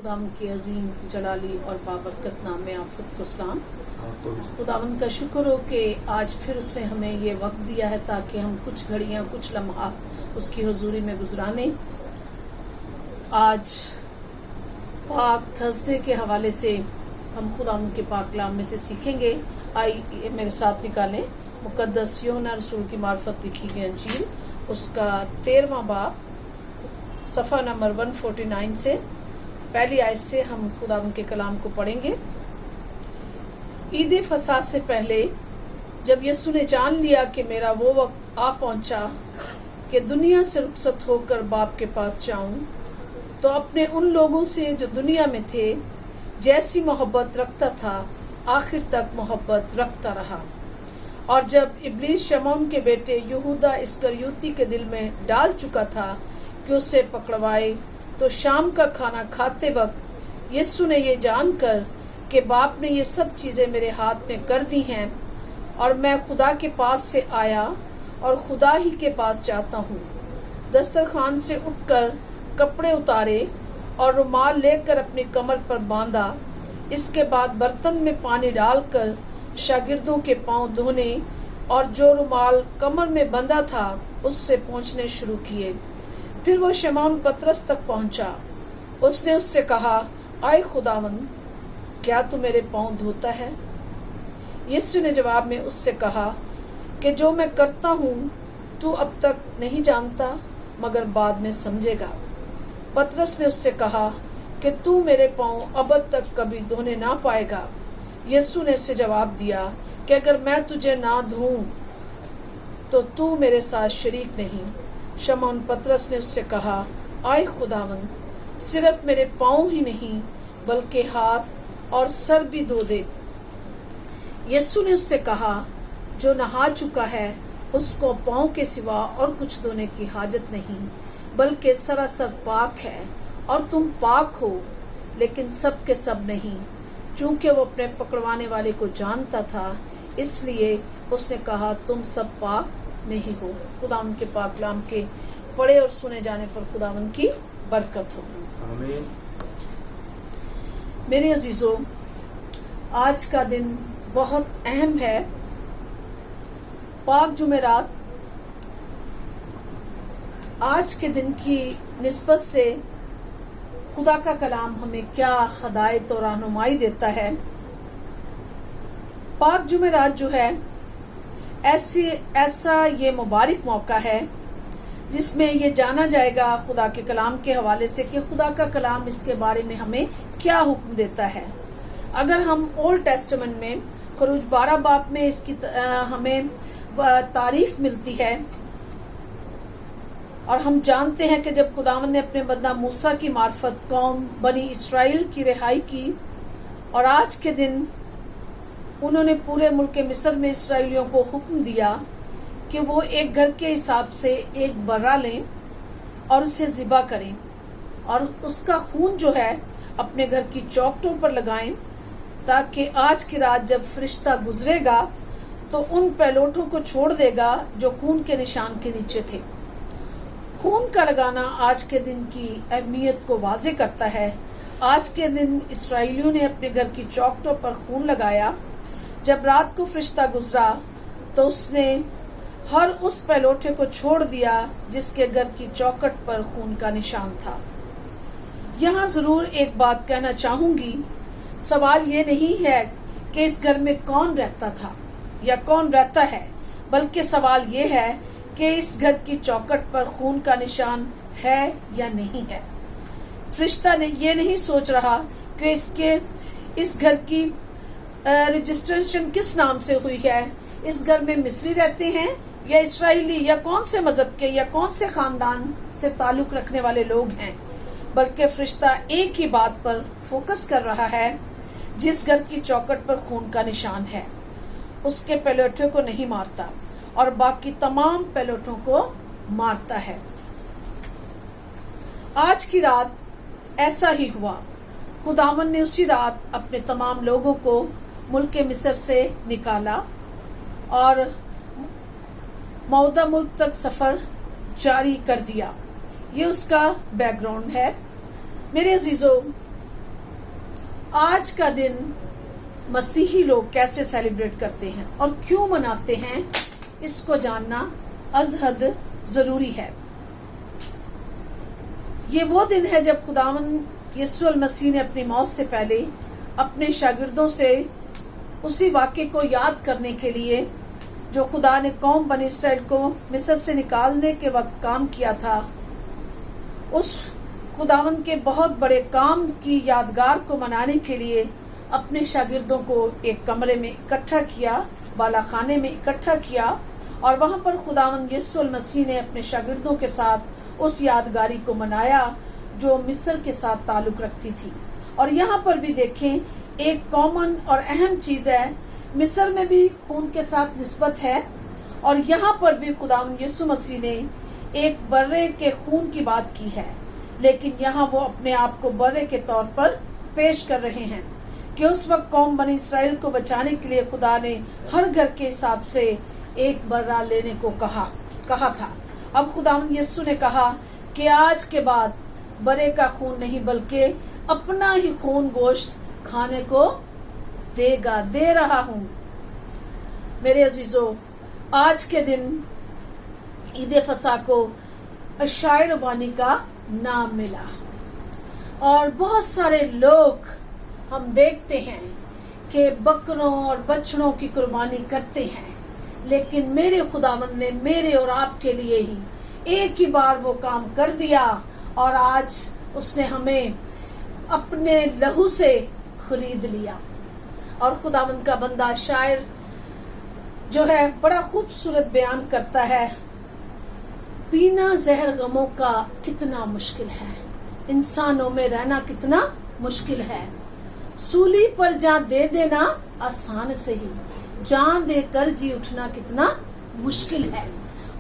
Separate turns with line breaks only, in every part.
खुदावंद के अजीम जलाली और बाबरकत नाम में आप सबको सलाम। खुदावंद का शुक्र हो कि आज फिर उसने हमें ये वक्त दिया है ताकि हम कुछ घड़ियाँ कुछ लम्हा उसकी हुजूरी में गुजराने। आज पाक थर्सडे के हवाले से हम खुदावंद के पाक कलाम में से सीखेंगे। आइए मेरे साथ निकालें मुकद्दस यूहन्ना रसूल की मार्फत लिखी गई अंजील, उसका 13वां बाब, सफ़ा नंबर 149 से पहली आयत से हम खुदावंद के कलाम को पढ़ेंगे। ईद फसह से पहले जब यीशु ने जान लिया कि मेरा वो वक्त आ पहुंचा कि दुनिया से रुखसत होकर बाप के पास जाऊं, तो अपने उन लोगों से जो दुनिया में थे जैसी मोहब्बत रखता था आखिर तक मोहब्बत रखता रहा। और जब इब्लीस शमौन के बेटे यहूदा इस्करियोती के दिल में डाल चुका था कि उसे पकड़वाए, तो शाम का खाना खाते वक्त यीशु ने ये जानकर कि बाप ने ये सब चीज़ें मेरे हाथ में कर दी हैं और मैं खुदा के पास से आया और खुदा ही के पास जाता हूँ, दस्तरखान से उठकर कपड़े उतारे और रुमाल लेकर अपनी कमर पर बांधा। इसके बाद बर्तन में पानी डालकर शागिर्दों के पांव धोने और जो रुमाल कमर में बंधा था उससे पोंछने शुरू किए। फिर वो शमौन पतरस तक पहुंचा। उसने उससे कहा, आए खुदावंद, क्या तू मेरे पांव धोता है? यीशु ने जवाब में उससे कहा कि जो मैं करता हूँ तू अब तक नहीं जानता, मगर बाद में समझेगा। पतरस ने उससे कहा कि तू मेरे पांव अब तक कभी धोने ना पाएगा। यीशु ने उसे जवाब दिया कि अगर मैं तुझे ना धोऊं तो तू मेरे साथ शरीक नहीं। शमौन पतरस ने उससे कहा, आए खुदावंद, सिर्फ मेरे पांव ही नहीं बल्कि हाथ और सर भी धो दे। यीशु ने उससे कहा, जो नहा चुका है उसको पांव के सिवा और कुछ धोने की हाजत नहीं, बल्कि सरासर पाक है। और तुम पाक हो, लेकिन सब के सब नहीं। चूंकि वो अपने पकड़वाने वाले को जानता था, इसलिए उसने कहा, तुम सब पाक नहीं हो। खुदावंद के पाक कलाम के पढ़े और सुने जाने पर खुदावंद की बरकत हो।
आमीन।
मेरे अजीजों, आज का दिन बहुत अहम है। पाक जुमेरात आज के दिन की निस्बत से खुदा का कलाम हमें क्या हदायत और रहनुमाई देता है। पाक जुमेरात जो है ऐसा ये मुबारक मौका है जिसमें ये जाना जाएगा खुदा के कलाम के हवाले से कि खुदा का कलाम इसके बारे में हमें क्या हुक्म देता है। अगर हम ओल्ड टेस्टामेंट में खरूज 12 बाब में इसकी हमें तारीख मिलती है और हम जानते हैं कि जब खुदावंद ने अपने बंदा मूसा की मार्फत कौम बनी इस्राएल की रिहाई की और आज के दिन उन्होंने पूरे मुल्क मिस्र में इसराइलियों को हुक्म दिया कि वो एक घर के हिसाब से एक बर्रा लें और उसे ज़िबा करें और उसका खून जो है अपने घर की चौखटों पर लगाएं, ताकि आज की रात जब फरिश्ता गुजरेगा तो उन पहलोठों को छोड़ देगा जो खून के निशान के नीचे थे। खून का लगाना आज के दिन की अहमियत को वाजे करता है। आज के दिन इसराइलियों ने अपने घर की चौखटों पर खून लगाया। जब रात को फरिश्ता गुजरा तो उसने हर उस पहलोठे को छोड़ दिया जिसके घर की चौखट पर खून का निशान था। यहाँ जरूर एक बात कहना चाहूंगी, सवाल ये नहीं है कि इस घर में कौन रहता था या कौन रहता है, बल्कि सवाल ये है कि इस घर की चौखट पर खून का निशान है या नहीं है। फरिश्ता ने ये नहीं सोच रहा कि इस घर की रजिस्ट्रेशन किस नाम से हुई है, इस घर में मिस्री रहते हैं या इसराइली या कौन से मजहब के या कौन से खानदान से ताल्लुक रखने वाले लोग हैं, बल्कि फरिश्ता एक ही बात पर फोकस कर रहा है, जिस घर की चौखट पर खून का निशान है उसके पहलोठे को नहीं मारता और बाकी तमाम पहलोठों को मारता है। आज की रात ऐसा ही हुआ। खुदावंद ने उसी रात अपने तमाम लोगों को मुल्क मिस्र से निकाला और मौदा मुल्क तक सफर जारी कर दिया। ये उसका बैकग्राउंड है। मेरे अजीजों, آج کا دن مسیحی لوگ کیسے سیلیبریٹ کرتے ہیں اور کیوں مناتے ہیں، اس کو جاننا از حد ضروری ہے۔ یہ وہ دن ہے جب خداوند یسوع المسیح نے اپنی موت سے پہلے اپنے شاگردوں سے اسی واقعے کو یاد کرنے کے لیے جو خدا نے قوم بنی اسرائیل کو مصر سے نکالنے کے وقت کام کیا تھا، اس خداوند کے بہت بڑے کام کی یادگار کو منانے کے لیے اپنے شاگردوں کو ایک کمرے میں اکٹھا کیا، بالا خانے میں اکٹھا کیا، اور وہاں پر خداوند یسوع المسیح نے اپنے شاگردوں کے ساتھ اس یادگاری کو منایا جو مصر کے ساتھ تعلق رکھتی تھی۔ اور یہاں پر بھی دیکھیں ایک کامن اور اہم چیز ہے، مصر میں بھی خون کے ساتھ نسبت ہے، اور یہاں پر بھی خداوند یسوع مسیح نے ایک برے کے خون کی بات کی ہے، لیکن یہاں وہ اپنے آپ کو برے کے طور پر پیش کر رہے ہیں کہ اس وقت قوم بنی اسرائیل کو بچانے کے لیے خدا نے ہر گھر کے حساب سے ایک برا لینے کو کہا تھا۔ اب خداوند یسوع نے کہا کہ آج کے بعد برے کا خون نہیں بلکہ اپنا ہی خون گوشت کھانے کو دے رہا ہوں۔ میرے عزیزو، آج کے دن عید فصح کو عشائر ربانی کا نام ملا، اور بہت سارے لوگ ہم دیکھتے ہیں کہ بکروں اور بچڑوں کی قربانی کرتے ہیں، لیکن میرے خداوند نے میرے اور آپ کے لیے ہی ایک ہی بار وہ کام کر دیا، اور آج اس نے ہمیں اپنے لہو سے خرید لیا۔ اور خداوند کا بندہ شاعر جو ہے بڑا خوبصورت بیان کرتا ہے، پینا زہر غموں کا کتنا مشکل ہے، انسانوں میں رہنا کتنا مشکل ہے، سولی پر جان دے دینا آسان سے ہی، جان دے کر جی اٹھنا کتنا مشکل ہے۔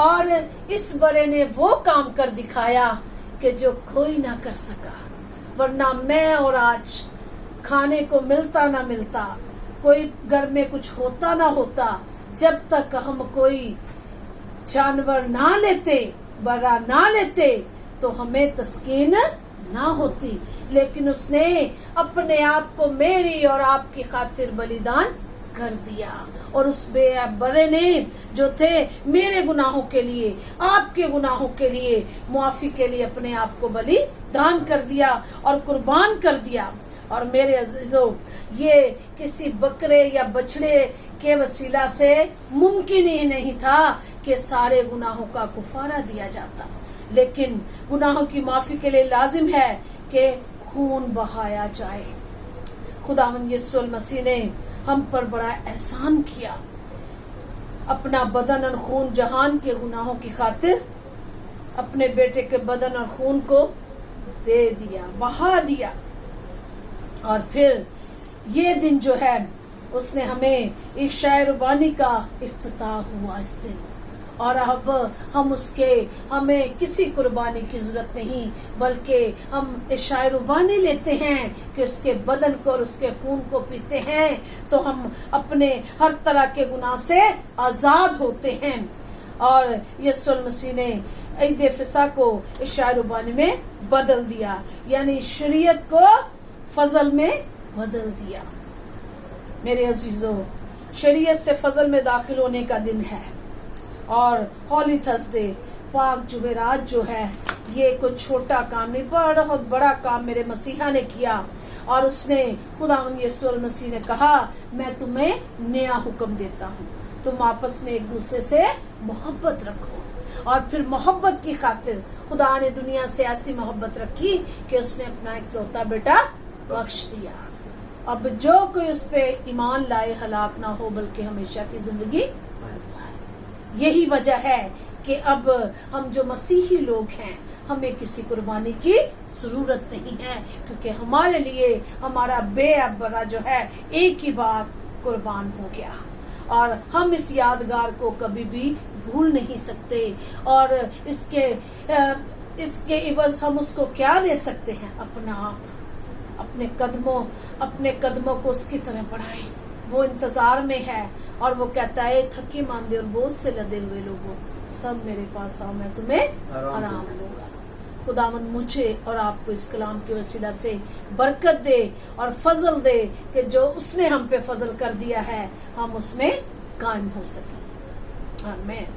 اور اس برے نے وہ کام کر دکھایا کہ جو کوئی نہ کر سکا، ورنہ میں اور آج کھانے کو ملتا نہ ملتا، کوئی گھر میں کچھ ہوتا نہ ہوتا، جب تک ہم کوئی جانور نہ لیتے، برا نہ لیتے، تو ہمیں تسکین نہ ہوتی، لیکن اس نے اپنے آپ کو میری اور آپ کی خاطر بلیدان کر دیا، اور اس بے برے نے جو تھے میرے گناہوں کے لیے، آپ کے گناہوں کے لیے معافی کے لیے اپنے آپ کو بلیدان کر دیا اور قربان کر دیا۔ اور میرے عزیزو، یہ کسی بکرے یا بچڑے کے وسیلہ سے ممکن ہی نہیں تھا کہ سارے گناہوں کا کفارہ دیا جاتا، لیکن گناہوں کی معافی کے لیے لازم ہے کہ خون بہایا جائے۔ خداوند یسوع المسیح نے ہم پر بڑا احسان کیا، اپنا بدن اور خون جہان کے گناہوں کی خاطر اپنے بیٹے کے بدن اور خون کو دے دیا، بہا دیا، اور پھر یہ دن جو ہے اس نے ہمیں عشائر ربانی کا افتتاح ہوا اس دن، اور اب ہمیں کسی قربانی کی ضرورت نہیں، بلکہ ہم عشائر ربانی لیتے ہیں کہ اس کے بدن کو اور اس کے خون کو پیتے ہیں تو ہم اپنے ہر طرح کے گناہ سے آزاد ہوتے ہیں۔ اور یسوع المسیح نے عید فصح کو عشائر ربانی میں بدل دیا، یعنی شریعت کو فضل میں بدل دیا۔ میرے عزیزو، شریعت سے فضل میں داخل ہونے کا دن ہے، اور ہولی تھرسڈے، پاک جمعرات جو ہے، یہ کوئی چھوٹا کام نہیں، بہت بڑا کام میرے مسیحا نے کیا، اور اس نے خداوند یسوع المسیح نے کہا میں تمہیں نیا حکم دیتا ہوں، تم آپس میں ایک دوسرے سے محبت رکھو۔ اور پھر محبت کی خاطر خدا نے دنیا سے ایسی محبت رکھی کہ اس نے اپنا اکلوتا بیٹا بخش دیا، اب جو کوئی اس پہ ایمان لائے ہلاک نہ ہو بلکہ ہمیشہ کی زندگی پائے۔ یہی وجہ ہے کہ اب ہم جو مسیحی لوگ ہیں ہمیں کسی قربانی کی ضرورت نہیں ہے، کیونکہ ہمارے لیے ہمارا بے برا جو ہے ایک ہی بار قربان ہو گیا، اور ہم اس یادگار کو کبھی بھی بھول نہیں سکتے، اور اس کے عوض ہم اس کو کیا دے سکتے ہیں؟ اپنا آپ، اپنے قدموں کو اس کی طرح بڑھائیں۔ وہ انتظار میں ہے اور وہ کہتا ہے تھکے ماندے اور بوجھ سے لدے ہوئے لوگوں، سب میرے پاس آؤ، میں تمہیں آرام دوں گا۔ खुदावन मुझे और आपको इस कलाम के वसीला से बरकत दे और फजल दे कि जो उसने हम पे फजल कर दिया है हम उसमें कायम हो सके। आमीन।